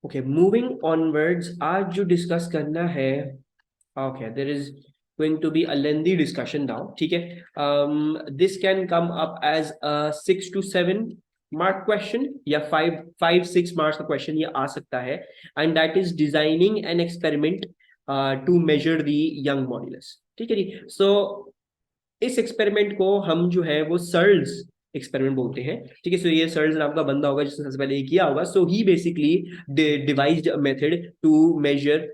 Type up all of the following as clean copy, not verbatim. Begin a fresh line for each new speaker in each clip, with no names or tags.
Okay, moving onwards, आज जो discuss करना है, okay, there is going to be a lengthy discussion now, ठीक है। This can come up as a 6 to 7 mark question, या 5-6 marks का क्वेश्चन ये आ सकता है। And that is designing an experiment to measure the Young modulus, ठीक है जी। सो इस एक्सपेरिमेंट को हम जो है वो सर्ल्स एक्सपेरिमेंट बोलते हैं, ठीक है। सो ये सर्ल्स नाम का बंदा होगा जिसने सबसे पहले ये किया होगा। So he basically devised a method to measure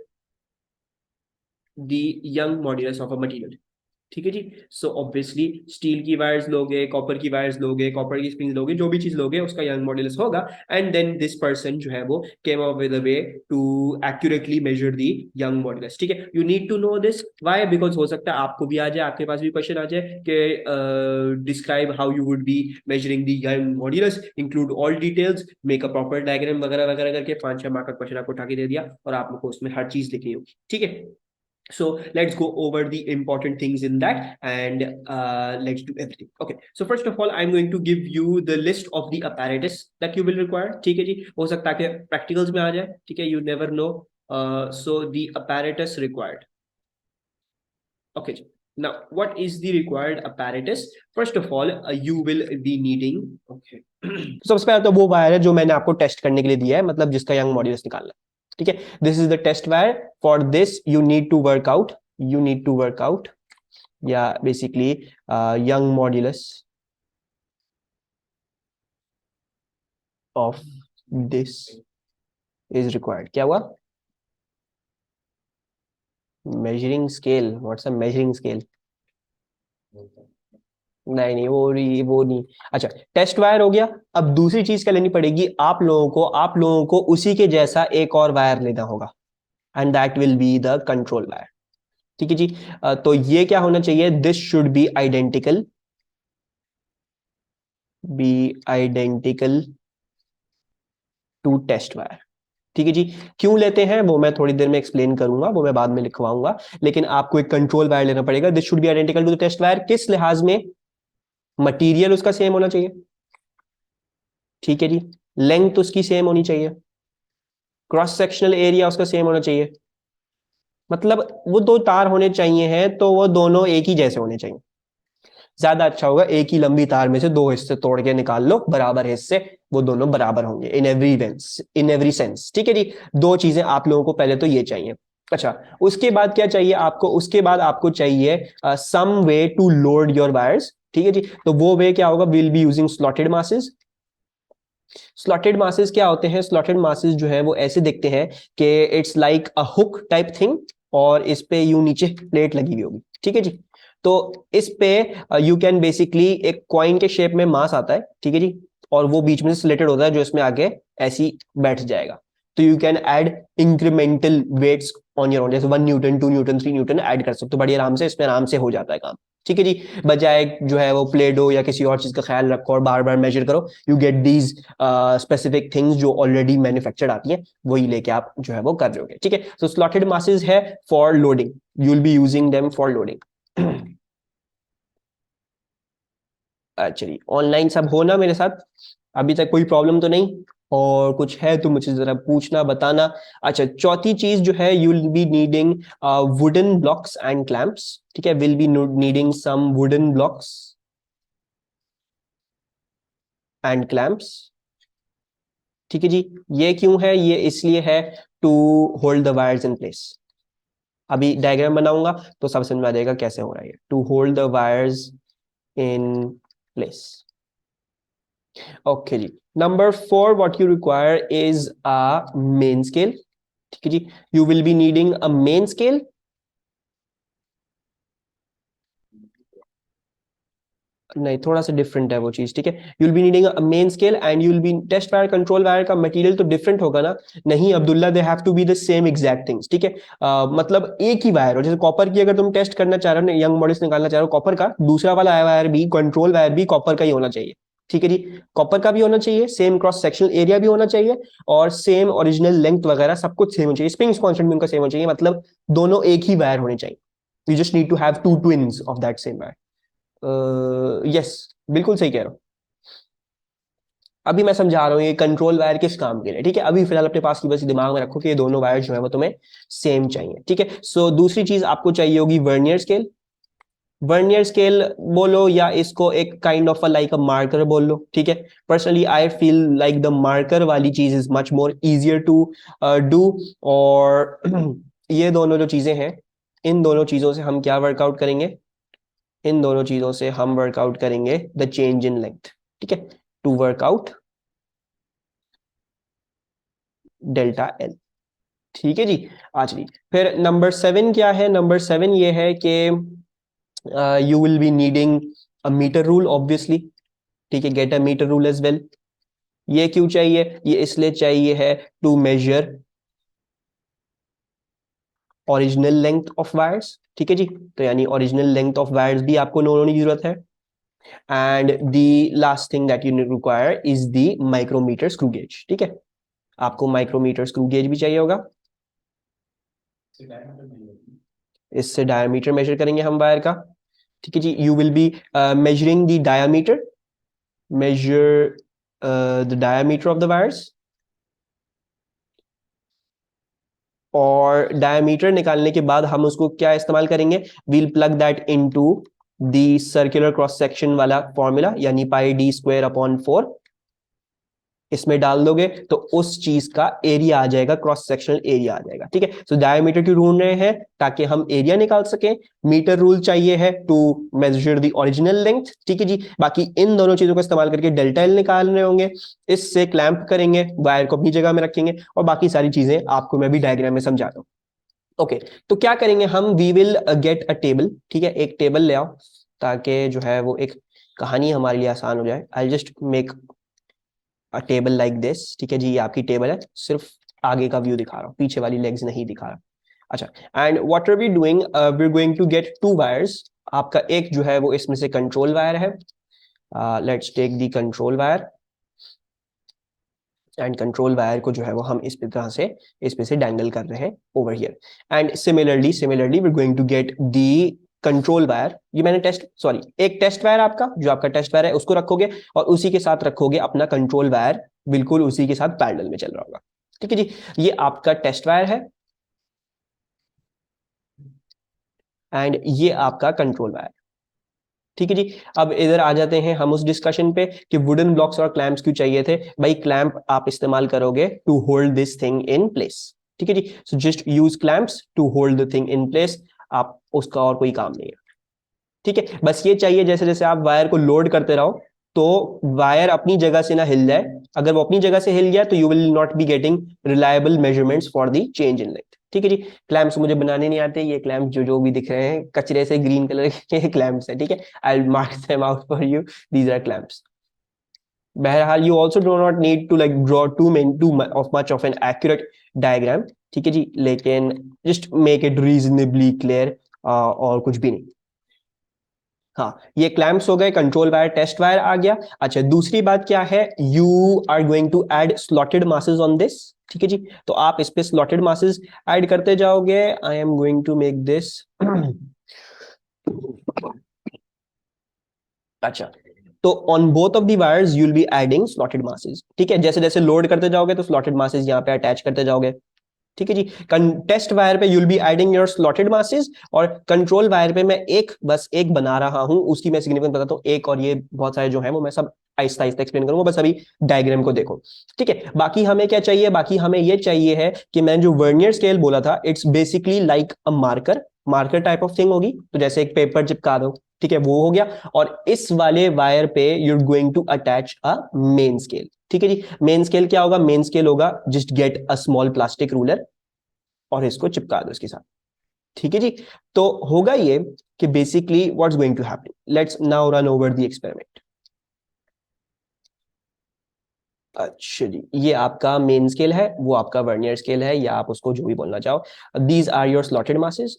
the Young modulus of a material, ठीक है जी। सो ऑब्वियसली स्टील की वायर्स लोगे, कॉपर की वायर्स लोगे, कॉपर की स्प्रिंग्स लोगे, जो भी चीज लोगे उसका यंग मॉड्यूलस होगा। एंड देन दिस पर्सन जो है वो came up with a way to accurately measure the Young modulus, ठीक है। You need to know this, why? Because हो सकता है आपको भी आ जाए, आपके पास भी क्वेश्चन आ जाए कि describe how you would be measuring the Young modulus, include all details, make a proper diagram वगैरह वगैरह करके 5-6 मार्क का क्वेश्चन आपको उठा के दे दिया और आप लोग को उसमें हर चीज लिखनी होगी, ठीक है। So let's go over the important things in that, and let's do everything. Okay, so first of all I'm going to give you the list of the apparatus that you will require, ठीक है जी। हो सकता है कि practicals में आ जाए, ठीक है, you never know. So the apparatus required, okay ji. Now what is the required apparatus? First of all you will be needing, okay, तो सबसे पहले तो वो वायर है जो मैंने आपको टेस्ट करने के लिए दिया है, मतलब जिसका यंग मॉड्यूलस निकालना है, ठीक है। This is the test wire. For this you need to work out, you need to work out, या basically Young modulus of this is required. क्या हुआ? Measuring scale? What's a measuring scale? नहीं नहीं, वो नहीं। अच्छा, टेस्ट वायर हो गया। अब दूसरी चीज क्या लेनी पड़ेगी आप लोगों को उसी के जैसा एक और वायर लेना होगा, and that will be the control wire, ठीक है जी। तो ये क्या होना चाहिए? This should be identical to test wire, ठीक है जी। क्यों लेते हैं वो मैं थोड़ी देर में एक्सप्लेन करूंगा, वो मैं बाद में लिखवाऊंगा, लेकिन आपको एक कंट्रोल वायर लेना पड़ेगा। This should be identical to the test wire किस लिहाज में? मटीरियल उसका सेम होना चाहिए, ठीक है जी। लेंथ उसकी सेम होनी चाहिए, क्रॉस सेक्शनल एरिया उसका सेम होना चाहिए। मतलब वो दो तार होने चाहिए हैं तो वो दोनों एक ही जैसे होने चाहिए। ज्यादा अच्छा होगा एक ही लंबी तार में से दो हिस्से तोड़ के निकाल लो बराबर हिस्से, वो दोनों बराबर होंगे इन एवरी सेंस, ठीक है जी। दो चीजें आप लोगों को पहले तो ये चाहिए। अच्छा, उसके बाद क्या चाहिए आपको? उसके बाद आपको चाहिए some way to load your wires, ठीक है जी। तो वो वे क्या होगा? Will be using slotted masses. Slotted masses क्या होते हैं? स्लॉटेड मासेस जो है वो ऐसे दिखते हैं कि it's like a hook type thing, और इस पे यूं नीचे प्लेट लगी हुई होगी, ठीक है जी। तो इस पे यू कैन बेसिकली एक कॉइन के शेप में मास आता है, ठीक है जी, और वो बीच में से स्लेटेड होता है जो इसमें आगे ऐसी बैठ जाएगा। तो you can add incremental weights on your own, जैसे 1 न्यूटन, 2 न्यूटन, 3 न्यूटन ऐड कर सकते हो बड़ी आराम से, इसमें आराम से हो जाता है काम, ठीक है जी। बजाय जो है वो प्लेडो या किसी और चीज का ख्याल रखो और बार बार मेजर करो, you get these specific things जो ऑलरेडी मैन्युफैक्चर्ड आती है, वही लेके आप जो है वो कर रहे हो, ठीक है। सो स्लॉटेड मासेस है for loading, you will be using them for loading. चलिए, ऑनलाइन सब हो ना मेरे साथ? अभी तक कोई प्रॉब्लम तो नहीं? और कुछ है तो मुझे जरा पूछना, बताना। अच्छा, चौथी चीज जो है, you will be needing wooden blocks and clamps, ठीक है। Will be needing some wooden blocks and clamps, ठीक है जी। ये क्यों है? ये इसलिए है to hold the wires in place. अभी डायग्राम बनाऊंगा तो सब समझ में आ जाएगा कैसे हो रहा है, to hold the wires in place. Okay जी। Number 4, what you require is a main scale, ठीक है जी। You will be needing a main scale. नहीं, थोड़ा सा डिफरेंट है वो चीज, ठीक है। You will be needing a main scale and you will be test wire, control wire का मटेरियल तो डिफरेंट होगा ना? नहीं Abdullah, they have to be the same exact things, ठीक है। मतलब एक ही वायर हो, जैसे कॉपर की अगर तुम टेस्ट करना चाह रहे हो, यंग मॉड्यूल्स निकालना चाह रहे हो कॉपर का, दूसरा वाला वायर भी, कंट्रोल वायर भी कॉपर का ही होना चाहिए, ठीक है जी। कॉपर का भी होना चाहिए, सेम क्रॉस सेक्शनल एरिया भी होना चाहिए, और सेम ओरिजिनल लेंथ वगैरह सब कुछ सेम होना चाहिए, स्प्रिंग्स कांस्टेंट भी उनका सेम होना चाहिए, मतलब दोनों एक ही वायर होने चाहिए। You just need to have two twins of that same wire. Yes, बिल्कुल सही कह रहा हूँ। अभी मैं समझा रहा हूँ ये कंट्रोल वायर किस काम के लिए, ठीक है। अभी फिलहाल अपने पास की बस दिमाग में रखो कि ये दोनों वायर जो है वो तुम्हें सेम चाहिए, ठीक है। सो दूसरी चीज आपको चाहिए होगी वर्नियर स्केल। वर्नियर स्केल बोलो या इसको एक kind of like a marker बोल लो, ठीक है। Personally I feel like the marker वाली चीज is much more easier to do. और ये दोनों जो चीजें हैं, इन दोनों चीजों से हम क्या वर्कआउट करेंगे, इन दोनों चीजों से हम वर्कआउट करेंगे द चेंज इन लेंथ, ठीक है, टू वर्कआउट डेल्टा एल, ठीक है जी। आज जी फिर नंबर 7 क्या है, नंबर 7 ये है कि you will be needing a metre rule obviously, ठीक है, get a metre rule as well. ये क्यों चाहिए, ये इसलिए चाहिए है to measure original length of wires, ठीक है जी। तो यानी ओरिजिनल लेंथ ऑफ वायर्स भी आपको नो होने की जरूरत है। And the last thing that you require is the micrometer screw gauge, ठीक है। आपको माइक्रोमीटर स्क्रू गेज भी चाहिए होगा, इससे डायमीटर मेजर करेंगे हम वायर का, ठीक है जी। You will be measuring the diameter, measure the diameter of the wires, और डायमीटर निकालने के बाद हम उसको क्या इस्तेमाल करेंगे, we'll plug that into the circular cross section वाला फॉर्मूला, यानी पाई डी स्क्वायर अपॉन 4, इसमें डाल दोगे तो उस चीज का एरिया आ जाएगा, क्रॉस सेक्शनल एरिया आ जाएगा, ठीक है। सो डायमीटर क्यों ढूंढ रहे हैं, ताकि हम एरिया निकाल सकें। मीटर रूल चाहिए है to measure the original length, ठीक है जी। बाकी इन दोनों चीजों का इस्तेमाल करके डेल्टा एल निकाल रहे होंगे, इससे क्लैंप करेंगे, वायर को अपनी जगह में रखेंगे, और बाकी सारी चीजें आपको मैं भी डायग्राम में समझा दूं। ओके, तो क्या करेंगे हम, we will get a table, ठीक है, एक टेबल ले आओ, ताकि जो है वो एक कहानी हमारे लिए आसान हो जाए। I just make a table like this, ठीक है जी। ये आपकी टेबल है, सिर्फ आगे का व्यू दिखा रहा हूँ, पीछे वाली लेग्स नहीं दिखा रहा। अच्छा, and what are we doing, we are going to get two wires. आपका एक जो है वो इसमें से कंट्रोल वायर है, let's take the control wire, and control wire को जो है वो हम इस तरह से इस पे से डैंगल कर रहे हैं over here. And similarly we are going to get the control wire, ये मैंने टेस्ट सॉरी एक टेस्ट वायर आपका जो आपका टेस्ट वायर है उसको रखोगे, और उसी के साथ रखोगे अपना कंट्रोल वायर, बिल्कुल उसी के साथ पैरेलल में चल रहा होगा, ठीक है जी। ये आपका टेस्ट वायर है, एंड ये आपका कंट्रोल वायर, ठीक है जी। अब इधर आ जाते हैं हम उस डिस्कशन पे कि वुडन ब्लॉक्स और क्लैंप्स क्यों चाहिए थे। भाई क्लैंप आप इस्तेमाल करोगे to hold this thing in place, ठीक है जी। So just use clamps to hold the thing in place, आप उसका और कोई काम नहीं है, ठीक है। बस ये चाहिए जैसे जैसे आप वायर को लोड करते रहो तो वायर अपनी जगह से ना हिल जाए। अगर वो अपनी जगह से हिल गया तो you will not be getting reliable measurements for the change in length, ठीक है जी। क्लैंप्स मुझे बनाने नहीं आते, ये क्लैंप जो जो भी दिख रहे हैं कचरे से ग्रीन कलर के क्लैंप्स है, ठीक है। I will mark them out for you, these are clamps. बहरहाल you also do not need to like draw too much of an accurate diagram, ठीक है जी, लेकिन just make it reasonably clear, और कुछ भी नहीं। हाँ, ये क्लैंप्स हो गए, कंट्रोल वायर, टेस्ट वायर आ गया। अच्छा, दूसरी बात क्या है, you are going to add slotted masses on this, ठीक है जी। तो आप इस पे स्लॉटेड मासेस ऐड करते जाओगे। I am going to make this अच्छा, तो on both of the wires you will be adding slotted masses, ठीक है। जैसे जैसे लोड करते जाओगे तो स्लॉटेड मासेस यहाँ पे अटैच करते जाओगे, ठीक है जी। टेस्ट वायर पे you'll be adding your slotted masses, और कंट्रोल वायर पे मैं एक बस एक बना रहा हूं, उसकी मैं सिग्निफिकेंस बताता हूँ एक, और ये बहुत सारे जो है वो मैं सब आहिस्ता आहिस्ता एक्सप्लेन करूंगा, बस अभी डायग्राम को देखो, ठीक है। बाकी हमें क्या चाहिए, बाकी हमें ये चाहिए है कि मैंने जो वर्नियर स्केल बोला था, it's basically like a marker, marker type of thing होगी, तो जैसे एक पेपर चिपका दो, ठीक है, वो हो गया। और इस वाले वायर पे you are going to attach a main scale, ठीक है जी। मेन स्केल क्या होगा, मेन स्केल होगा just get a small plastic ruler और इसको चिपका दो इसके साथ, ठीक है जी। तो होगा ये कि basically what's going to happen, let's now run over the experiment. अच्छा जी, ये आपका मेन स्केल है, वो आपका वर्नियर स्केल है, या आप उसको जो भी बोलना चाहो। These are your slotted masses,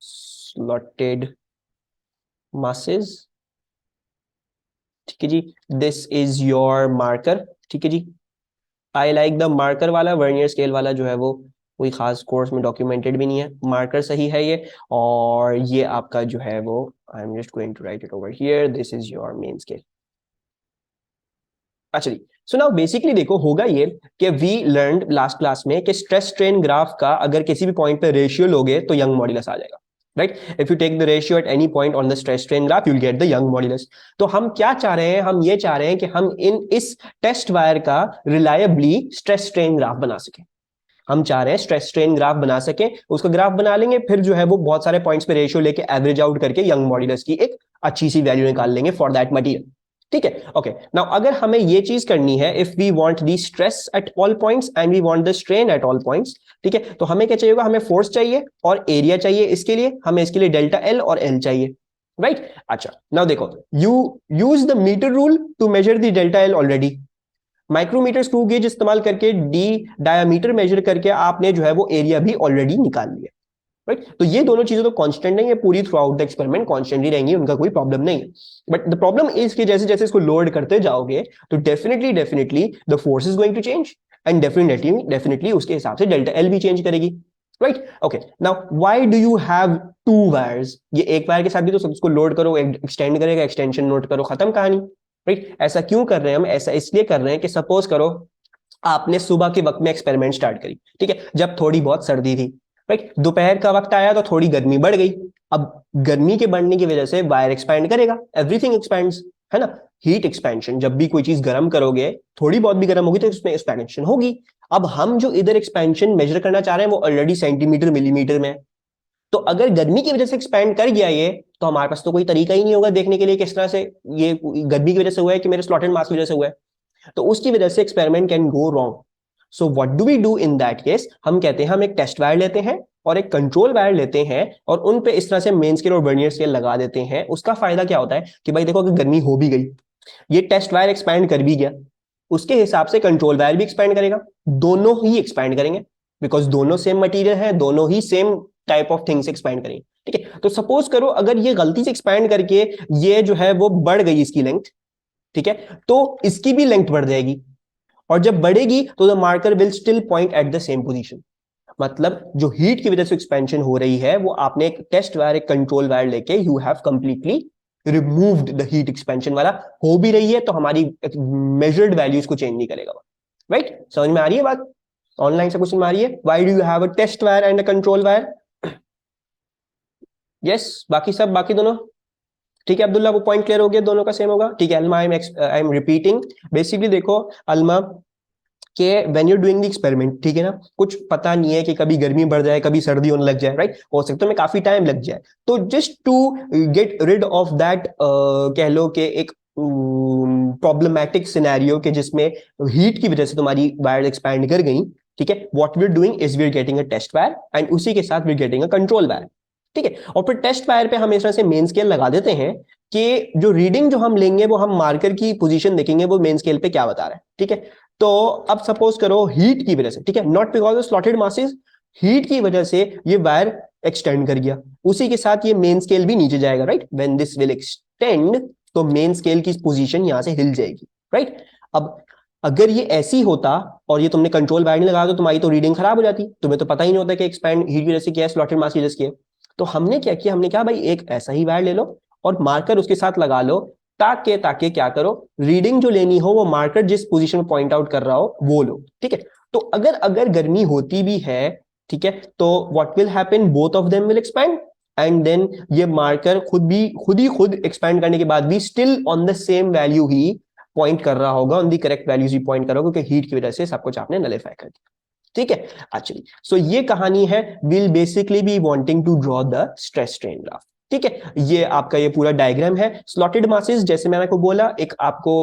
slotted masses, ठीक है जी। दिस इज योर मार्कर, ठीक है जी। आई लाइक द मार्कर वाला, वर्नियर स्केल वाला जो है वो कोई खास कोर्स में डॉक्यूमेंटेड भी नहीं है, मार्कर सही है ये। और ये आपका जो है वो, I am just going to write it over here, this is your main scale. अच्छा जी, सो नाउ बेसिकली देखो होगा ये कि वी लर्न लास्ट क्लास में कि स्ट्रेस स्ट्रेन ग्राफ का अगर किसी भी पॉइंट पे रेशियो लोगे तो यंग मॉड्यूलस आ जाएगा, right? If you take the ratio at any point on the stress strain graph you will get the Young modulus. तो हम क्या चाह रहे हैं, हम ये चाह रहे हैं कि हम इस टेस्ट वायर का रिलायबली स्ट्रेस स्ट्रेन ग्राफ बना सकें। हम चाह रहे हैं स्ट्रेस स्ट्रेन ग्राफ बना सके, उसका ग्राफ बना लेंगे, फिर जो है वो बहुत सारे पॉइंट्स पे रेशियो लेके एवरेज आउट करके यंग मॉड्यूलस की एक अच्छी सी वैल्यू निकाल लेंगे फॉर दैट मटेरियल। ठीक है, ओके। नाउ अगर हमें ये चीज करनी है, if we want the stress at all points and we want the strain at all points, ठीक है, तो हमें क्या चाहिए होगा, हमें फोर्स चाहिए और एरिया चाहिए। इसके लिए हमें इसके लिए डेल्टा एल और एल चाहिए, राइट? अच्छा, नाउ देखो, you use the metre rule to measure the delta L already. Micrometer screw gauge इस्तेमाल करके डी डायामीटर मेजर करके आपने जो है वो एरिया भी ऑलरेडी निकाल लिया, राइट? तो ये दोनों चीजें तो कांस्टेंट नहीं है, पूरी throughout the experiment constant ही रहेंगी, उनका कोई प्रॉब्लम नहीं है। बट द प्रॉब्लम इज कि जैसे जैसे इसको लोड करते जाओगे तो definitely definitely the force is going to change and definitely definitely उसके हिसाब से डेल्टा एल भी चेंज करेगी, right? Okay, now why do you have two wires? ये एक वायर के साथ भी तो उसको लोड करो, एक्सटेंड करेगा, एक्सटेंशन नोट करो, खत्म कहानी, राइट? ऐसा क्यों कर रहे हैं हम? ऐसा इसलिए कर रहे हैं कि सपोज करो आपने सुबह के वक्त में एक्सपेरिमेंट स्टार्ट करी, ठीक है, जब थोड़ी बहुत सर्दी थी, राइट? दोपहर का वक्त आया तो थोड़ी गर्मी बढ़ गई। अब गर्मी के बढ़ने की वजह से वायर एक्सपैंड करेगा, एवरीथिंग एक्सपैंड्स, है ना? हीट एक्सपेंशन, जब भी कोई चीज गर्म करोगे, थोड़ी बहुत भी गर्म होगी तो उसमें एक्सपेंशन होगी। अब हम जो इधर एक्सपेंशन मेजर करना चाह रहे हैं वो ऑलरेडी सेंटीमीटर मिलीमीटर में है। तो अगर गर्मी की वजह से एक्सपैंड कर गया ये, तो हमारे पास तो कोई तरीका ही नहीं होगा देखने के लिए किस तरह से ये गर्मी की वजह से हुआ है कि मेरे स्लॉटेड मास की वजह से हुआ है। तो उसकी वजह से experiment can go wrong. So what do we do in that case? हम कहते हैं हम एक टेस्ट वायर लेते हैं और एक कंट्रोल वायर लेते हैं और उन पे इस तरह से मेन स्केल और वर्नियर स्केल लगा देते हैं। उसका फायदा क्या होता है कि भाई देखो, अगर गर्मी हो भी गई, ये टेस्ट वायर एक्सपैंड कर भी गया, उसके हिसाब से कंट्रोल वायर भी एक्सपैंड करेगा, दोनों ही एक्सपैंड करेंगे, बिकॉज दोनों सेम मटेरियल है, दोनों ही same type of things expand करेंगे। ठीक है, तो सपोज करो अगर ये गलती से एक्सपैंड करके ये जो है वो बढ़ गई इसकी लेंथ, ठीक है, तो इसकी भी लेंथ बढ़ जाएगी, और जब बढ़ेगी तो the marker will still point at the same position. मतलब जो हीट की वजह से एक्सपेंशन हो रही है वो आपने एक टेस्ट वायर, एक कंट्रोल वायर लेके you have completely removed the heat expansion वाला। हो भी रही है तो हमारी मेजर्ड वैल्यूज को चेंज नहीं करेगा, राइट? समझ में आ रही है बात? ऑनलाइन से क्वेश्चन आ रही है, why do you have a test wire and a control wire? Yes, बाकी सब, बाकी दोनों ठीक है अब्दुल्ला, वो पॉइंट क्लियर हो गया, दोनों का सेम होगा, ठीक है। Alma, I am repeating, basically देखो अल्मा, कि when you doing the experiment, ठीक है ना, कुछ पता नहीं है कि कभी गर्मी बढ़ जाए, कभी सर्दी होने लग जाए, राइट? हो सकता है में काफी टाइम लग जाए। तो just to get rid of that, कह लो कि एक प्रॉब्लमैटिक सिनेरियो के जिसमें हीट की वजह से तुम्हारी वायर एक्सपैंड कर गई, ठीक है, what we are doing is we are getting a test wire and उसी के साथ we are getting a control wire, ठीक है। और फिर टेस्ट वायर पे हम इस तरह से मेन स्केल लगा देते हैं कि जो रीडिंग जो हम लेंगे वो हम मार्कर की पोजीशन देखेंगे वो मेन स्केल पे क्या बता रहा है, ठीक है। तो अब सपोज करो हीट की वजह से, ठीक है, not because of slotted masses, heat की वजह से ये वायर एक्सटेंड कर गया, उसी के साथ ये मेन स्केल भी नीचे जाएगा, right? When this will extend तो मेन स्केल की पोजीशन यहां से हिल जाएगी, राइट? अब अगर ये ऐसी होता और ये तुमने कंट्रोल वायर नहीं लगाया तो तुम्हारी तो रीडिंग खराब हो जाती, तुम्हें तो पता ही नहीं होता कि एक्सपैंड हीट की वजह से क्या है, स्लॉटेड मास की वजह से क्या है। तो हमने क्या किया, हमने कहा भाई एक ऐसा ही वायर ले लो और मार्कर उसके साथ लगा लो, ताकि ताकि क्या करो, रीडिंग जो लेनी हो वो मार्कर जिस पोजीशन में पॉइंट आउट कर रहा हो वो लो, ठीक है। तो अगर अगर गर्मी होती भी है, ठीक है, तो what will happen, both of them will expand and then ये मार्कर खुद एक्सपैंड करने के बाद भी still on the same value ही पॉइंट कर रहा होगा, ऑन द करेक्ट वैल्यूज ही पॉइंट कर रहा होगा, क्योंकि हीट की वजह से सब कुछ आपने नलिफाई कर दिया, ठीक है। एक्चुअली सो ये कहानी है, will basically be wanting to draw the stress strain graph, ठीक है। ये आपका ये पूरा डायग्राम है। स्लॉटेड मासेस जैसे मैंने आपको बोला, एक आपको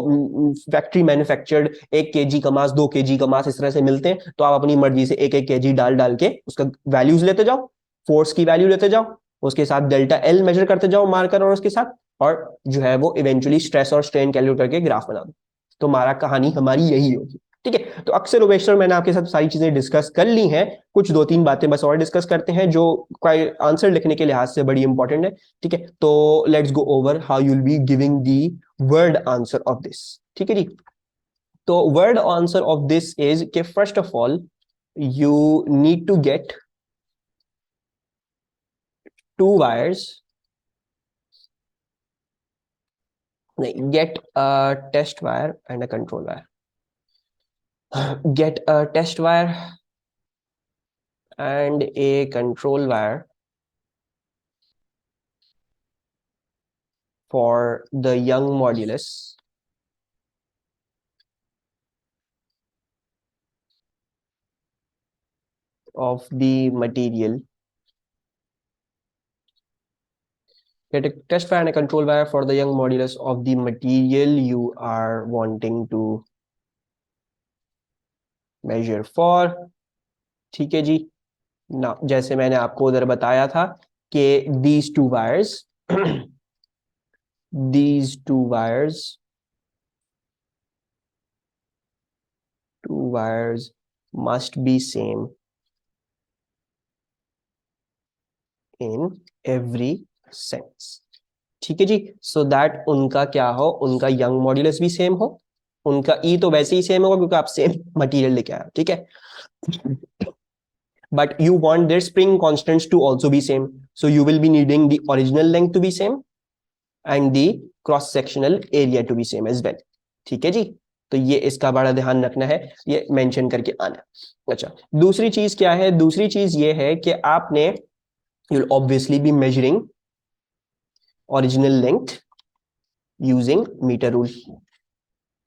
फैक्ट्री मैन्युफैक्चर्ड 1 kg का मास, 2 kg का मास इस तरह से मिलते हैं, तो आप अपनी मर्जी से 1 1 kg डाल डाल के उसका वैल्यूज लेते जाओ, फोर्स की वैल्यू लेते जाओ, उसके साथ डेल्टा एल मेजर करते जाओ मार्कर और उसके साथ, और जो है वो इवेंचुअली स्ट्रेस और स्ट्रेन कैलकुलेट करके ग्राफ बना दो। तो हमारा कहानी हमारी यही होगी, ठीक है। तो अक्सर ओवेश्वर मैंने आपके साथ सारी चीजें डिस्कस कर ली हैं, कुछ 2 3 बातें बस और डिस्कस करते हैं जो कोई आंसर लिखने के लिहाज से बड़ी इंपॉर्टेंट है, ठीक है। तो let's go over how you will be giving the word answer of this, ठीक है जी। तो word answer of this is के first of all you need to get 2 wires नहीं, get a test wire and a control wire. Get a test wire and a control wire for the Young modulus of the material. Get a test wire and a control wire for the Young modulus of the material you are wanting to measure for. ठीक है जी ना, जैसे मैंने आपको उधर बताया था कि these two wires these two wires must be same in every sense. ठीक है जी, सो दैट उनका क्या हो, उनका यंग मॉड्यूलस भी सेम हो, उनका ई तो वैसे ही सेम होगा क्योंकि आप सेम मटेरियल लेके आए हो, ठीक है, but you want their spring constants to also be same, so you will be needing the original length to be same and the cross sectional area to be same as well. ठीक है जी, तो ये इसका बड़ा ध्यान रखना है, ये मेंशन करके आना. अच्छा, दूसरी चीज क्या है, दूसरी चीज ये है कि आपने you'll obviously be measuring original length using meter rule.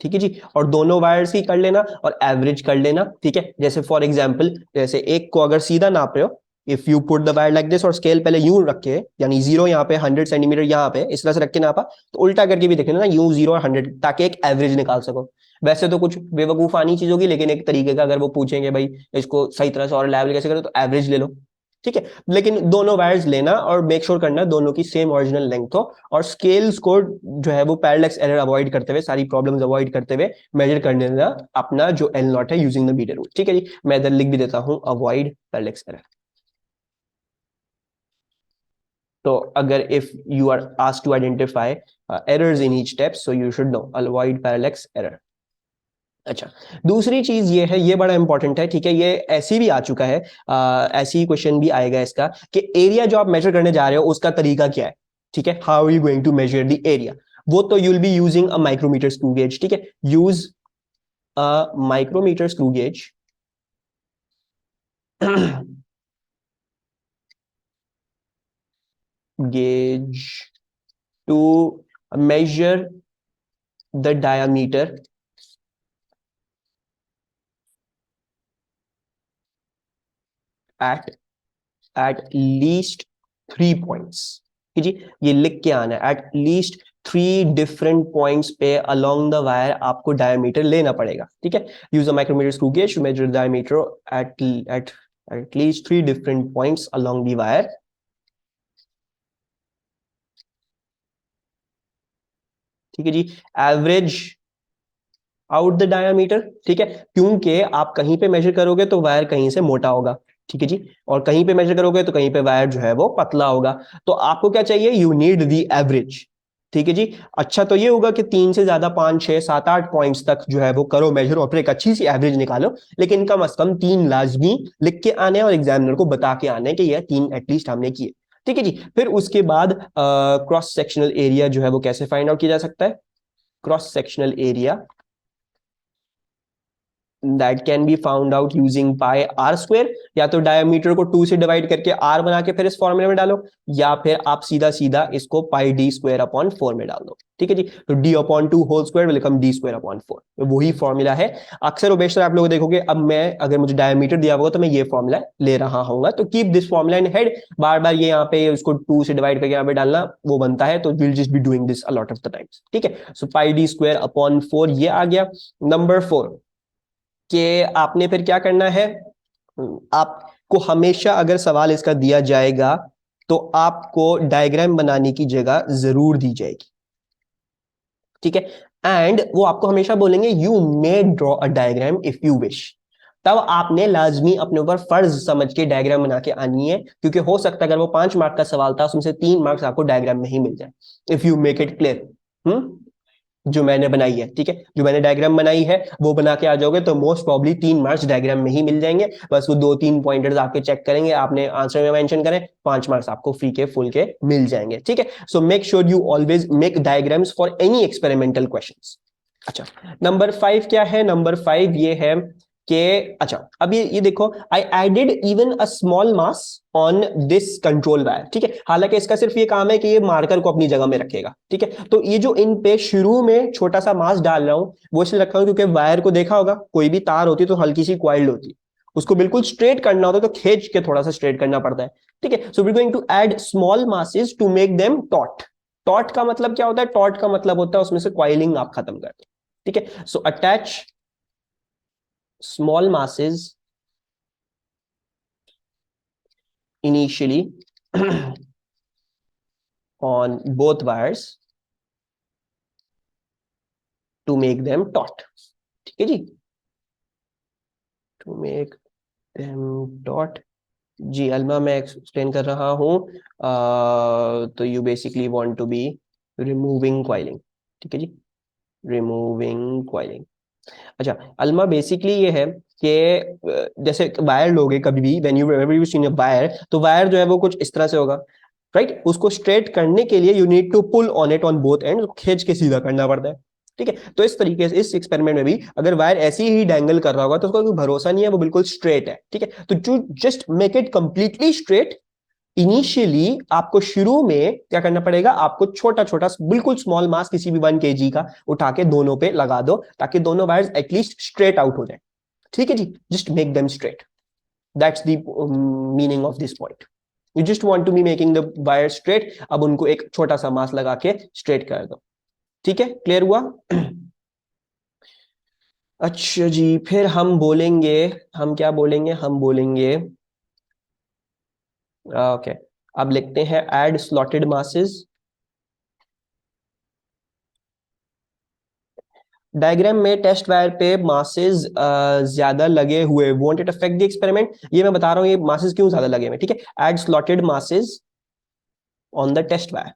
ठीक है जी, और दोनों वायर्स ही कर लेना और एवरेज कर लेना. ठीक है, जैसे फॉर एग्जांपल, जैसे एक को अगर सीधा नाप रहे हो, if you put the wire like this और स्केल पहले यूं रखे, यानी 0 यहाँ पे 100 सेंटीमीटर यहाँ पे इस तरह से रख के नापा, तो उल्टा करके भी देखेना ना, यूं 0 और 100, ताकि एक एवरेज निकाल सको. वैसे तो कुछ बेवकूफानी चीज होगी, लेकिन एक तरीके का अगर वो पूछेंगे भाई इसको सही तरह से और लेवल कैसे करो, तो एवरेज ले लो. ठीक है, लेकिन दोनों वायर्स लेना और मेक श्योर करना दोनों की सेम ओरिजिनल लेंथ हो, और स्केल्स को जो है वो पैरेलक्स एरर अवॉइड करते हुए, सारी प्रॉब्लम्स अवॉइड करते हुए मेजर करने देना अपना जो एल नॉट है यूजिंग द मीटर रूल. ठीक है जी, मैं इधर लिख भी देता हूं अवॉइड पैरेलक्स एरर. तो अगर if you are asked to identify errors in each step, so you should know avoid parallax error. अच्छा, दूसरी चीज ये है, ये बड़ा इंपॉर्टेंट है. ठीक है, ये ऐसी भी आ चुका है, ऐसी क्वेश्चन भी आएगा इसका कि एरिया जो आप मेजर करने जा रहे हो उसका तरीका क्या है. ठीक है, how are you going to measure the area, वो तो you will be using a micrometer screw gauge. ठीक है, use a micrometer screw gauge gauge to measure the diameter at least 3 points. जी, ये लिख के आना है, एट लीस्ट 3 डिफरेंट पॉइंट्स पे अलोंग द वायर आपको डायमीटर लेना पड़ेगा. ठीक है, use a micrometer screw gauge to measure diameter at least 3 different points along the wire. ठीक है जी, एवरेज आउट द डायमीटर. ठीक है, क्योंकि आप कहीं पे मेजर करोगे तो वायर कहीं से मोटा होगा. ठीक है जी, और कहीं पे मेजर करोगे तो कहीं पे वायर जो है वो पतला होगा. तो आपको क्या चाहिए, यू नीड द एवरेज. ठीक है जी, अच्छा तो ये होगा कि 3 से ज्यादा 5 6 7 8 पॉइंट्स तक जो है वो करो मेजर और फिर एक अच्छी सी एवरेज निकालो, लेकिन कम से कम 3 लाजमी लिख के आने और एग्जामिनर को बता के आने कि ये 3 एटलीस्ट हमने किए. ठीक है जी, फिर उसके बाद क्रॉस सेक्शनल एरिया जो है वो कैसे फाइंड आउट किया जा सकता है. Cross sectional area that can be found out using pi r square. या तो डायमीटर को 2 से डिवाइड करके r बना के फिर इस फॉर्मूले में डालो, या फिर आप सीधा सीधा इसको पाई d स्क्वायर अपॉन 4 में डाल दो. ठीक है जी, तो d upon 2 whole square will become d square upon 4. तो वही फॉर्मूला है. अक्सर बेशतर आप लोग देखोगे, अब मैं अगर मुझे डायमीटर दिया होगा तो मैं ये फॉर्मूला ले रहा हूँ, तो keep this formula in head. बार बार ये यहाँ पे उसको 2 से डिवाइड करके यहाँ पे डालना वो बनता है, तो will just be doing this a lot of the times. ठीक है, सो पाई d स्क्वायर अपॉन 4 ये आ गया. नंबर 4 कि आपने फिर क्या करना है, आपको हमेशा अगर सवाल इसका दिया जाएगा तो आपको डायग्राम बनाने की जगह जरूर दी जाएगी. ठीक है, एंड वो आपको हमेशा बोलेंगे you may draw a diagram if you wish. तब आपने लाजमी अपने ऊपर फर्ज समझ के डायग्राम बना के आनी है, क्योंकि हो सकता है अगर वो 5 मार्क का सवाल था उसमें से 3 मार्क्स आपको डायग्राम में ही मिल जाए, if you make it clear. जो मैंने बनाई है, ठीक है, जो मैंने डायग्राम बनाई है वो बना के आ जाओगे तो मोस्ट प्रॉब्ली 3 मार्क्स डायग्राम में ही मिल जाएंगे। बस वो 2-3 पॉइंटर्स आपके चेक करेंगे, आपने आंसर में मेंशन करें, 5 मार्क्स आपको फ्री के फुल के मिल जाएंगे, ठीक है। So make sure you always make diagrams for any experimental questions. अच्छा, नंबर 5 क्या है? नंबर 5 ये है कि अच्छा, अब ये देखो, I added even a small mass on this control wire, ठीक है। हालांकि इसका सिर्फ ये काम है कि ये मार्कर को अपनी जगह में रखेगा, ठीक है। तो ये जो इन पे शुरू में छोटा सा मास डाल रहा हूं वो इसलिए रखा हूं क्योंकि वायर को देखा होगा, कोई भी तार होती है तो हल्की सी क्वाइल्ड होती है, उसको बिल्कुल स्ट्रेट करना होता है तो खींच के थोड़ा सा स्ट्रेट करना पड़ता है, ठीक है। So we going to add small masses to make them taut. Taut का मतलब क्या होता है? टॉट का मतलब होता है उसमें से क्वाइलिंग आप खत्म कर दो, ठीक है। So attach small masses initially on both wires to make them taut, ठीक है जी, to make them taut। जी अल्मा, मैं एक्सप्लेन कर रहा हूँ। तो you basically want to be removing coiling, ठीक है जी, रिमूविंग क्वाइलिंग। अच्छा अल्मा, बेसिकली ये है कि जैसे वायर लोगे कभी भी, when you ever you seen a wire, तो वायर जो है वो कुछ इस तरह से होगा, राइट। उसको स्ट्रेट करने के लिए you need to pull on it on both end, खींच के सीधा करना पड़ता है, ठीक है। तो इस तरीके से इस एक्सपेरिमेंट में भी अगर वायर ऐसी ही डेंगल कर रहा होगा तो उसका कोई भरोसा नहीं है, वो बिल्कुल स्ट्रेट है, ठीक है। तो just make it completely straight. Initially आपको शुरू में क्या करना पड़ेगा? आपको छोटा छोटा बिल्कुल स्मॉल मास किसी भी 1 kg का उठा के दोनों पे लगा दो ताकि दोनों वायर्स एटलीस्ट स्ट्रेट आउट हो जाए, ठीक है जी। Just make them straight, that's the meaning of this point. You just want to be making the wire straight, अब उनको एक छोटा सा मास लगा के स्ट्रेट कर दो, ठीक है। क्लियर हुआ? अच्छा जी, फिर हम बोलेंगे, हम क्या बोलेंगे? हम बोलेंगे ओके, अब लिखते हैं एड स्लॉटेड मासेस। डायग्राम में टेस्ट वायर पे मासेस ज्यादा लगे हुए, won't it affect the experiment? ये मैं बता रहा हूँ ये मासेस क्यों ज्यादा लगे हुए, ठीक है। Add slotted masses on the test wire,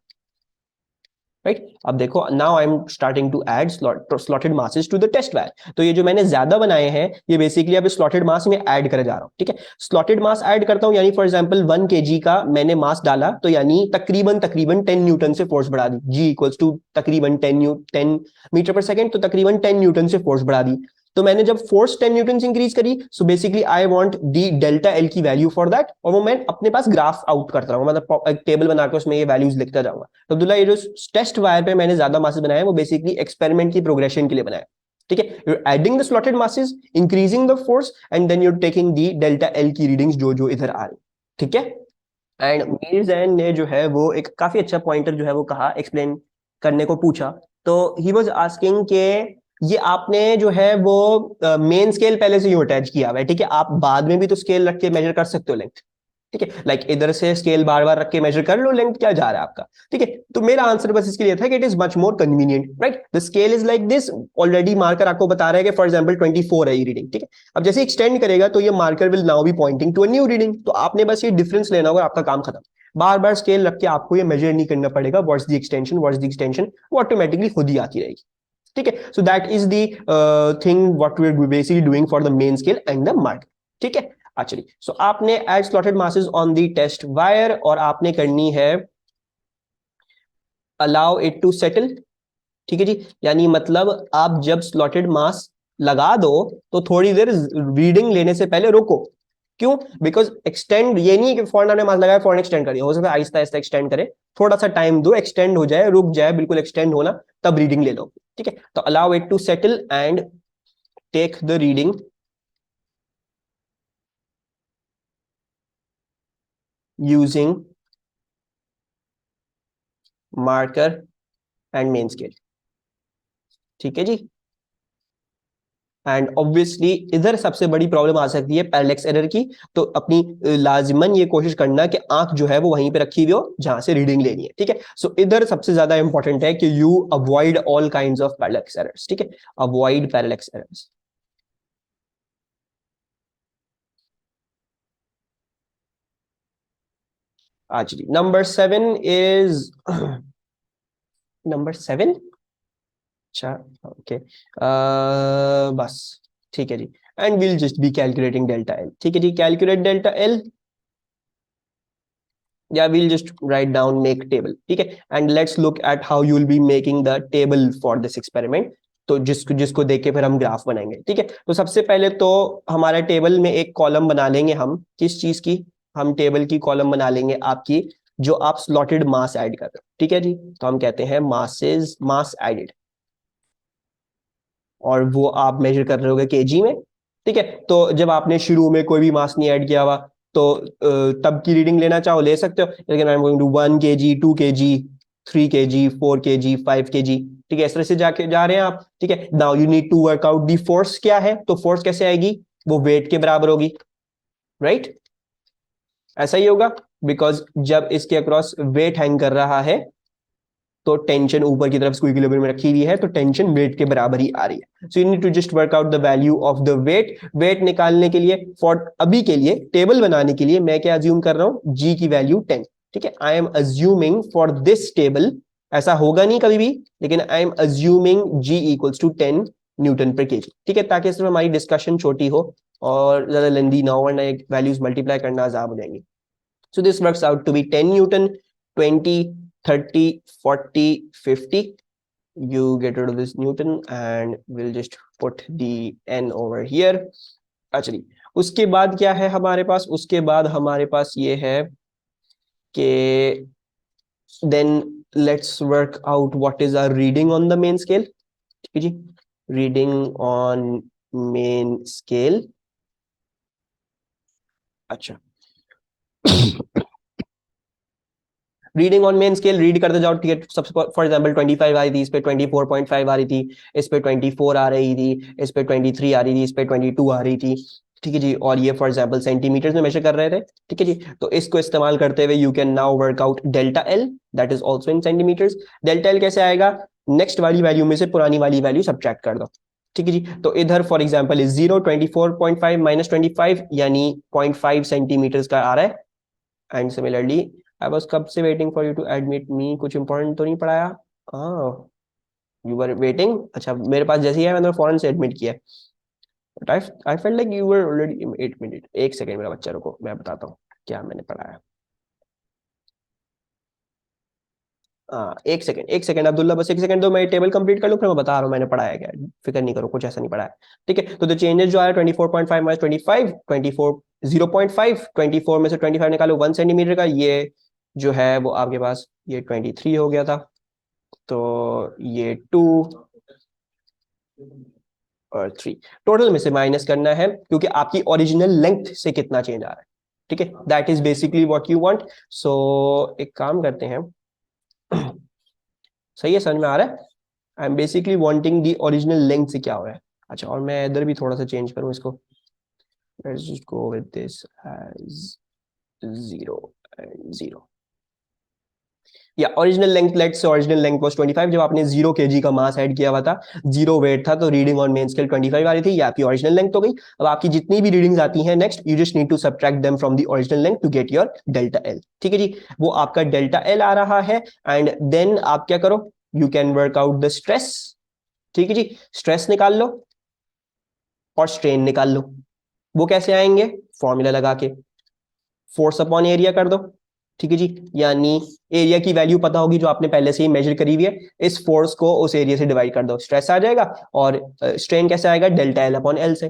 right. अब देखो, now I am starting to add slotted masses to the test wire. तो ये जो मैंने ज्यादा बनाए हैं ये बेसिकली अब स्लॉटेड मास में ऐड करे जा रहा हूँ, ठीक है। स्लॉटेड मास ऐड करता हूँ, यानी फॉर एग्जांपल 1 kg का मैंने मास डाला तो यानी तकरीबन तकरीबन 10 न्यूटन से फोर्स बढ़ा दी, जी इक्वल्स टू तकरीबन 10 मीटर पर सेकेंड, तो तकरीबन 10 न्यूटन से फोर्स बढ़ा दी। तो मैंने जब फोर्स 10 न्यूटन से इंक्रीज करी, so basically I want the delta L की वैल्यू फॉर दैट, और वो मैं अपने पास ग्राफ आउट करता रहूंगा, मतलब एक टेबल बनाकर उसमें ये वैल्यूज लिखता जाऊंगा। तो अब्दुल्ला, ये जो टेस्ट वायर पे मैंने ज्यादा मासेस बनाए वो बेसिकली एक्सपेरिमेंट की प्रोग्रेशन के लिए बनाया, ठीक है। You adding the slotted masses, increasing the force, and then you're taking the delta L की रीडिंग्स जो जो इधर आ रही, ठीक है। एंड मीर जैन ने जो है वो एक काफी अच्छा पॉइंटर जो है वो कहा, एक्सप्लेन करने को पूछा। तो ही वाज आस्किंग के ये आपने जो है वो मेन स्केल पहले से ही अटैच किया हुआ है, ठीक है। आप बाद में भी तो स्केल रख के मेजर कर सकते हो लेंथ, ठीक है। लाइक इधर से स्केल बार बार रख के मेजर कर लो लेंथ क्या जा रहा है आपका, ठीक है। तो मेरा आंसर बस इसके लिए था कि it is much more convenient, right. The scale is like this, already marker आपको बता रहा है कि फॉर एग्जांपल 24 है ये रीडिंग, ठीक है। अब जैसे एक्सटेंड करेगा तो ये marker will now be pointing to a new reading, तो आपने बस ये डिफरेंस लेना होगा, आपका काम खत्म। बार बार स्केल रख के आपको ये मेजर नहीं करना पड़ेगा, what's the extension, what's the extension, वो ऑटोमेटिकली खुद ही आती रहेगी, ठीक है। So that is the thing what we are basically doing for the main scale and the marker, ठीक है। अच्छा जी, सो आपने add slotted masses on the test wire और आपने करनी है अलाउ इट टू सेटल, ठीक है जी। यानी मतलब आप जब स्लॉटेड मास लगा दो तो थोड़ी देर रीडिंग लेने से पहले रोको। क्यों? बिकॉज एक्सटेंड ये नहीं है कि फौरन आपने मास लगाया फौरन एक्सटेंड करिए, हो सकता है आहिस्ता आहिस्ता एक्सटेंड करे, थोड़ा सा टाइम दो, एक्सटेंड हो जाए, रुक जाए, बिल्कुल एक्सटेंड होना, तब रीडिंग ले लो, ठीक है। तो allow it to settle and take the reading using marker and main scale, ठीक है जी। एंड ऑब्वियसली इधर सबसे बड़ी प्रॉब्लम आ सकती है पैरेलैक्स एरर की, तो अपनी लाजिमन ये कोशिश करना कि आंख जो है वो वहीं पे रखी हुई हो जहां से रीडिंग लेनी है, ठीक है। सो इधर सबसे ज्यादा इंपॉर्टेंट है कि you avoid all kinds of parallax errors, ठीक है, अवॉइड पैरेलैक्स एरर्स। आज नंबर 7 इज नंबर 7 अच्छा, ओके, बस ठीक है जी। And will just be calculating delta L. ठीक है जी, कैलकुलेट डेल्टा एल, या we'll just write down make table। ठीक है, and let's look at how you will be making the table for this experiment। तो जिसको जिसको देख के फिर हम ग्राफ बनाएंगे। ठीक है, तो सबसे पहले तो हमारे टेबल में एक कॉलम बना लेंगे हम, किस चीज की, हम टेबल की कॉलम बना लेंगे आपकी, जो आप स्लॉटेड मास ऐड कर रहे हो। ठीक है जी, तो हम कहते हैं मासेस, मास एडेड, और वो आप मेजर कर रहे होगे केजी में। ठीक है, तो जब आपने शुरू में कोई भी मास नहीं ऐड किया हुआ, तो तब की रीडिंग लेना चाहो ले सकते हो, लेकिन I am going to 1 kg, 2 kg, 3 kg, 4 kg, 5 kg। ठीक है, इस तरह से जाके जा रहे हैं आप। ठीक है, now you need to work out the force क्या है, तो फोर्स कैसे आएगी, वो वेट के बराबर होगी, राइट? ऐसा ही होगा, बिकॉज जब इसके अक्रॉस वेट हैंग कर रहा है, तो टेंशन ऊपर की तरफ इसको इक्विलिब्रियम में रखी हुई है, तो टेंशन वेट के बराबर ही आ रही है। So you need to just work out the value of the weight. Weight निकालने के लिए, फॉर अभी के लिए टेबल बनाने के लिए मैं क्या अज्यूम कर रहा हूं, जी की वैल्यू 10। ठीक है, I am assuming for this table, ऐसा होगा नहीं कभी भी, लेकिन I am assuming G equals to 10 newton per kg. ठीक है, ताकि सिर्फ हमारी डिस्कशन छोटी हो और ज्यादा लेंदी ना हो, वरना वैल्यूज मल्टीप्लाई करना आसान हो जाएंगी। So this works out to be 10 Newton, 20, 30, 40, 50. You get rid of this Newton and we'll just put the N over here. अच्छा, उसके बाद क्या है हमारे पास, उसके बाद हमारे पास ये है कि then let's work out what is our reading on the main scale। ठीक है जी, reading on main scale। अच्छा, reading on main scale read करते जाओ। ठीक है, सबसे फॉर एग्जांपल 25 आ रही थी, इस पे 24.5 आ रही थी, इस पे 24 आ रही थी, इस पे 23 आ रही थी, इस पे 22 आ रही थी। ठीक है जी, और ये फॉर एग्जांपल सेंटीमीटर्स में मेजर कर रहे थे। ठीक है जी, तो इसको इस्तेमाल करते हुए you can now work out delta L, that is also in centimetres. Delta L कैसे आएगा, नेक्स्ट वाली वैल्यू में से पुरानी वाली वैल्यू सब्ट्रैक्ट कर दो। ठीक है जी, तो इधर फॉर एग्जांपल इज 0, 24.5 माइनस 25 यानी 0.5 सेंटीमीटर्स का आ रहा है। एंड सिमिलरली आई वॉज कब से waiting for you to admit me, कुछ इंपॉर्टेंट तो नहीं पढ़ाया? हाँ, यू वर वेटिंग। अच्छा, मेरे पास जैसे ही है मैंने फौरन से एडमिट किया। But I felt like you were already 8 minute. एक सेकंड मेरा बच्चा, रुको मैं बताता हूँ क्या मैंने पढ़ाया। हाँ, एक सेकंड, एक सेकंड अब्दुल्ला, बस एक सेकंड दो, मैं टेबल कंप्लीट कर लूँ फिर मैं बता रहा हूँ मैंने पढ़ाया क्या। फिक्र नहीं करो, कुछ ऐसा नहीं पढ़ाया। ठीक है, तो चेंजेस जो आया 24.5 माइनस 25, 24, 0.5, 24 में से 25 निकालो 1 सेंटीमीटर का, ये जो है वो आपके पास ये 23 हो गया था। तो ये 2 और 3 टोटल में से माइनस करना है, क्योंकि आपकी ओरिजिनल लेंथ से कितना चेंज आ रहा है। ठीक है, that is basically what you want. So एक काम करते हैं, सही है, समझ में आ रहा है? I am basically wanting the original length से क्या हो रहा है। अच्छा, और मैं इधर भी थोड़ा सा चेंज करूं इसको, let's just go with this as 0 and 0। या original length, let's say original length was 25, जब आपने 0 kg का मास ऐड किया हुआ था, 0 वेट था, तो रीडिंग ऑन मेन स्केल 25 आ रही थी, ये आपकी ओरिजिनल लेंथ हो गई। अब आपकी जितनी भी रीडिंग्स आती हैं next, you just need to subtract them from the original length to get your delta L. ठीक है जी, वो आपका डेल्टा एल आ रहा है। एंड देन आप क्या करो, you can work out the stress. ठीक है जी, स्ट्रेस निकाल लो और स्ट्रेन निकाल लो। वो कैसे आएंगे, फॉर्मूला लगा के फोर्स अपॉन एरिया कर दो। ठीक है जी, यानी एरिया की वैल्यू पता होगी जो आपने पहले से ही मेजर करी हुई है, इस फोर्स को उस एरिया से डिवाइड कर दो, स्ट्रेस आ जाएगा। और स्ट्रेन कैसे आएगा, डेल्टा एल अपॉन एल से।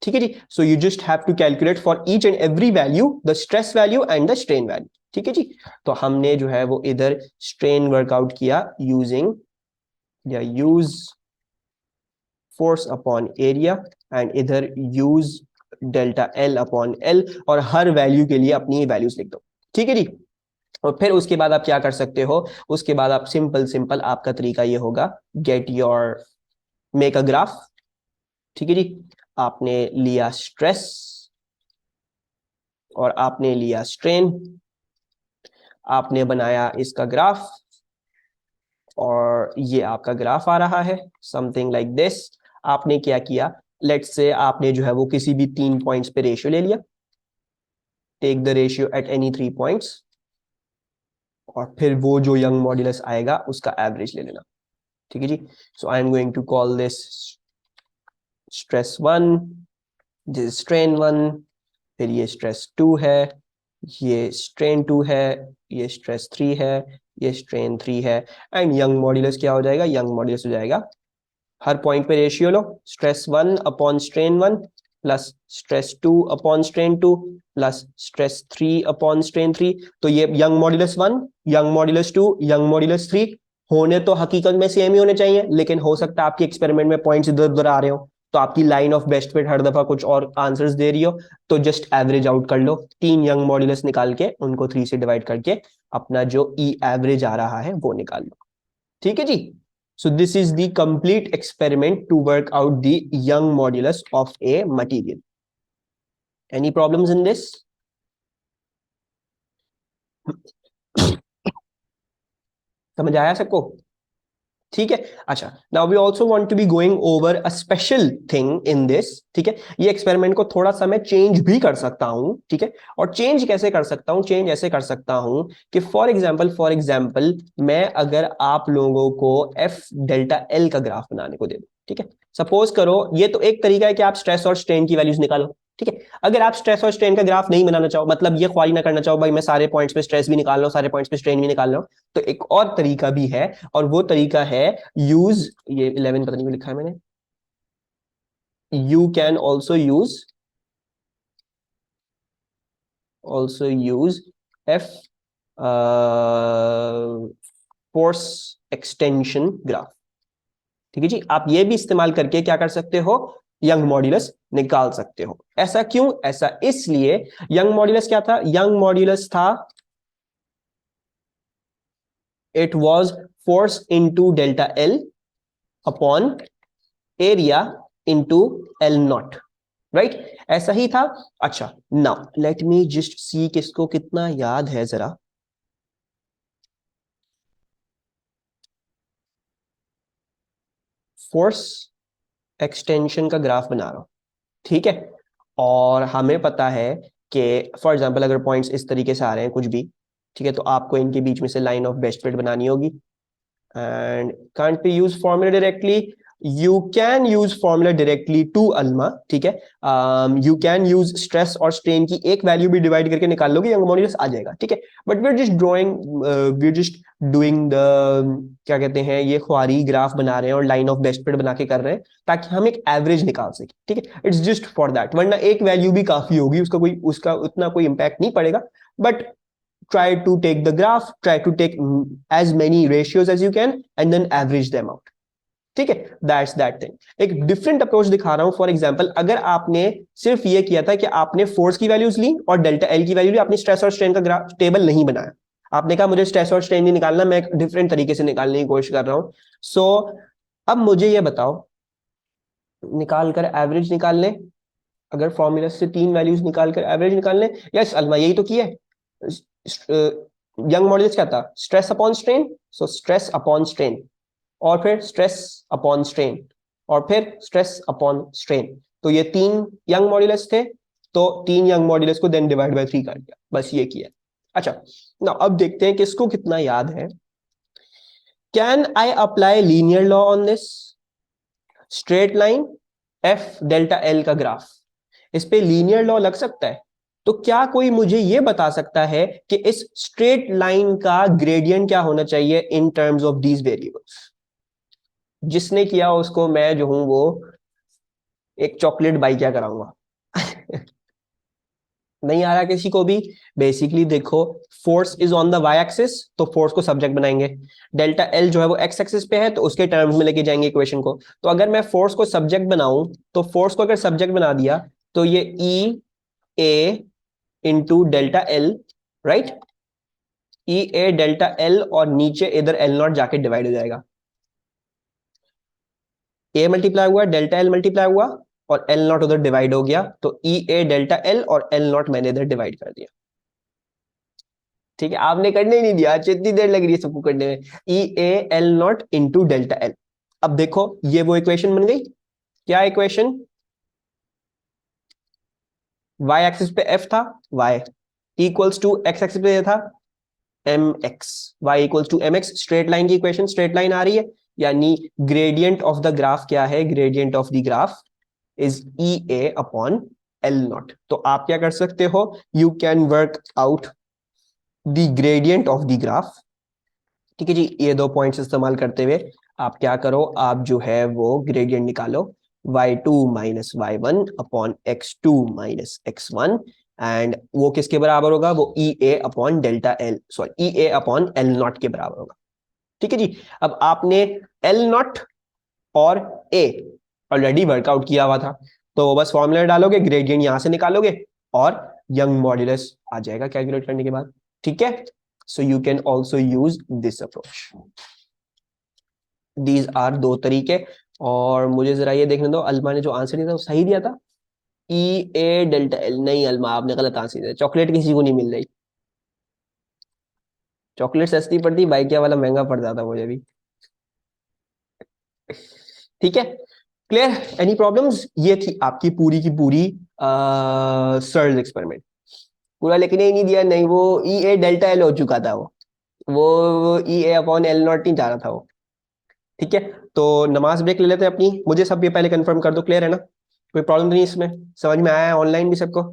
ठीक है जी, so you just have to calculate for each and every value the stress value and the strain value. ठीक है जी, तो हमने जो है वो इधर स्ट्रेन वर्कआउट किया यूजिंग या use force upon area, and इधर use delta L upon L, और हर वैल्यू के लिए अपनी वैल्यूज लिख दो। ठीक है जी, और फिर उसके बाद आप क्या कर सकते हो, उसके बाद आप सिंपल सिंपल आपका तरीका ये होगा, get your make a graph. ठीक है जी, आपने लिया स्ट्रेस और आपने लिया स्ट्रेन, आपने बनाया इसका ग्राफ, और ये आपका ग्राफ आ रहा है समथिंग लाइक दिस। आपने क्या किया, लेट्स से आपने जो है वो किसी भी 3 पॉइंट्स पे रेशियो ले लिया, take the ratio at any 3 points, और फिर वो जो यंग मॉड्यूलस आएगा उसका एवरेज ले लेना। ठीक है जी. So I am going to call this stress 1, this strain 1, फिर ये स्ट्रेस 2 है, ये स्ट्रेन 2 है, ये स्ट्रेस 3 है, ये स्ट्रेन 3 है. एंड यंग मॉड्यूलस क्या हो जाएगा? यंग मॉड्यूलस हो जाएगा, हर पॉइंट पे रेशियो लो, stress 1 upon strain 1 plus stress 2 upon strain 2 plus stress 3 upon strain 3. तो ये Young modulus 1, Young modulus 2, Young modulus 3 होने तो हकीकत में सेम ही होने चाहिए, लेकिन हो सकता है आपके एक्सपेरिमेंट में पॉइंट्स इधर उधर आ रहे हो, तो आपकी लाइन ऑफ बेस्ट फिट हर दफा कुछ और आंसर्स दे रही हो, तो जस्ट एवरेज आउट कर लो, 3 यंग मॉड्यूलस निकाल के उनको 3 से डिवाइड करके अपना जो ई एवरेज आ रहा है वो निकाल लो. ठीक है जी. So this is the complete experiment to work out the Young modulus of a material. Any problems in this? समझ आया सबको? ठीक है. अच्छा, now we also want to be going over a special thing in this. ठीक है, ये experiment को थोड़ा सा मैं चेंज भी कर सकता हूं. ठीक है, और चेंज कैसे कर सकता हूं? चेंज ऐसे कर सकता हूं कि फॉर एग्जांपल मैं अगर आप लोगों को एफ डेल्टा एल का ग्राफ बनाने को दे दूं. ठीक है, सपोज करो, ये तो एक तरीका है कि आप स्ट्रेस और स्ट्रेन की वैल्यूज निकालो. ठीक है, अगर आप स्ट्रेस और स्ट्रेन का ग्राफ नहीं बनाना चाहो, मतलब ये ख्वारी ना करना चाहो भाई मैं सारे पॉइंट्स पे स्ट्रेस भी निकाल रहा हूं, सारे पॉइंट्स पे स्ट्रेन भी निकाल रहा हूं, तो एक और तरीका भी है, और वो तरीका है यूज, ये 11 पता नहीं क्यों लिखा है मैंने, you can also use F force extension graph. ठीक है जी, आप ये भी इस्तेमाल करके क्या कर सकते हो? यंग मॉड्यूलस निकाल सकते हो. ऐसा क्यों? ऐसा इसलिए, यंग मॉड्यूलस क्या था? यंग मॉड्यूलस था, it was force into delta L upon area into L not. Right, ऐसा ही था. अच्छा, now let me just see किसको कितना याद है जरा. फोर्स एक्सटेंशन का ग्राफ बना रहा हूं. ठीक है, और हमें पता है कि फॉर एग्जांपल अगर पॉइंट्स इस तरीके से आ रहे हैं कुछ भी, ठीक है, तो आपको इनके बीच में से लाइन ऑफ बेस्ट फिट बनानी होगी. and can't be use formula directly. You can use formula directly to Alma. ठीक है, you can use stress और strain की एक वैल्यू भी डिवाइड करके निकाल लोगे, यंग मॉड्यूलस आ जाएगा. ठीक है, but we are just drawing, we are just doing the, क्या कहते हैं, ये ख्वारी ग्राफ बना रहे हैं और लाइन ऑफ बेस्ट फिट बना के कर रहे हैं ताकि हम एक एवरेज निकाल सके. ठीक है, इट्स जस्ट फॉर दैट, वरना एक वैल्यू भी काफी होगी, उसका उतना कोई इंपैक्ट नहीं पड़ेगा. But try to take the graph, try to take as many ratios as you can and then average them out. ठीक है, दैट्स दैट थिंग. एक डिफरेंट अप्रोच दिखा रहा हूं. फॉर एग्जांपल अगर आपने सिर्फ ये किया था कि आपने फोर्स की वैल्यूज ली और डेल्टा एल की वैल्यू ली, आपने स्ट्रेस और स्ट्रेन का ग्राफ टेबल नहीं बनाया, आपने कहा मुझे स्ट्रेस और स्ट्रेन नहीं निकालना, मैं एक डिफरेंट तरीके से निकालने की कोशिश कर रहा हूं. सो अब मुझे ये बताओ, निकाल कर एवरेज निकाल लें, अगर फॉर्मूला से 3 वैल्यूज निकाल कर एवरेज निकाल लें. यस अलमा, यही तो किया है. यंग मॉड्यूलस क्या था? Stress upon strain. So stress upon strain, और फिर स्ट्रेस अपॉन स्ट्रेन, और फिर स्ट्रेस अपॉन स्ट्रेन. तो ये 3 यंग मॉड्यूलस थे, तो 3 यंग मॉड्यूलस को देन डिवाइड बाय 3 कर दिया, बस ये किया. अच्छा, ना अब देखते हैं किसको कितना याद है. Can I apply linear law on this? Straight line F delta L का ग्राफ, इस पे लीनियर लॉ लग सकता है. तो क्या कोई मुझे ये बता सकता है कि इस स्ट्रेट लाइन का ग्रेडियंट क्या होना चाहिए in terms of these variables? जिसने किया उसको मैं जो हूं वो एक चॉकलेट बाई क्या कराऊंगा. नहीं आ रहा किसी को भी? बेसिकली देखो, force is on the Y axis, तो फोर्स को सब्जेक्ट बनाएंगे. डेल्टा एल जो है वो एक्स एक्सिस पे है, तो उसके टर्म्स में लेके जाएंगे इक्वेशन को. तो अगर मैं फोर्स को सब्जेक्ट बनाऊं, तो फोर्स को अगर सब्जेक्ट बना दिया तो ये ई ए इंटू डेल्टा एल, राइट, ई ए डेल्टा एल, और नीचे इधर एल नॉट जाके डिवाइड हो जाएगा. ए मल्टीप्लाई हुआ, डेल्टा एल मल्टीप्लाई हुआ, और एल नॉट उधर डिवाइड हो गया, तो ई ए डेल्टा एल और एल नॉट मैंने इधर डिवाइड कर दिया. ठीक है, आपने करने ही नहीं दिया, इतनी देर लग रही है सबको करने में. E A L nought into delta L. अब देखो ये वो इक्वेशन बन गई. क्या इक्वेशन? वाई एक्सिस पे एफ था, Y equals to X axis पे था M X, Y equals to M X. Straight line की इक्वेशन, स्ट्रेट लाइन आ रही है, यानी ग्रेडियंट ऑफ द ग्राफ क्या है, gradient of the graph is E A upon L nought. तो आप क्या कर सकते हो, you can work out the gradient of the graph. ठीक है जी, ये दो पॉइंट्स इस्तेमाल करते हुए आप क्या करो, आप जो है वो ग्रेडियंट निकालो, y2 minus Y one upon x2 minus x1, and वो किसके बराबर होगा, वो E A upon delta L, sorry E A upon L nought के बराबर होगा। ठीक है जी, अब आपने एल नॉट और ए ऑलरेडी वर्कआउट किया हुआ था, तो बस फॉर्मूला डालोगे, ग्रेडियंट यहां से निकालोगे और यंग मॉड्यूलस आ जाएगा कैलकुलेट करने के बाद। ठीक है, so you can also use this approach. These are दो तरीके। और मुझे जरा ये देखने दो, अल्मा ने जो आंसर दिया था वो सही दिया था, ई ए डेल्टा एल। नहीं अल्मा, आपने गलत आंसर दिया, चॉकलेट किसी को नहीं मिल रही, चॉकलेट सस्ती पड़ती, बाइकिया वाला महंगा पड़ जाता मुझे भी। ठीक है, क्लियर, एनी प्रॉब्लम्स? ये थी आपकी पूरी की पूरी सर्ज एक्सपेरिमेंट पूरा, लेकिन ये नहीं दिया, नहीं वो ई ए डेल्टा एल हो चुका था, वो E A upon L not नहीं जा रहा था वो। ठीक है, तो नमाज ब्रेक ले लेते हैं अपनी, मुझे सब ये पहले कंफर्म कर दो, क्लियर है ना, कोई प्रॉब्लम नहीं इसमें, समझ में आया है ऑनलाइन भी सबको?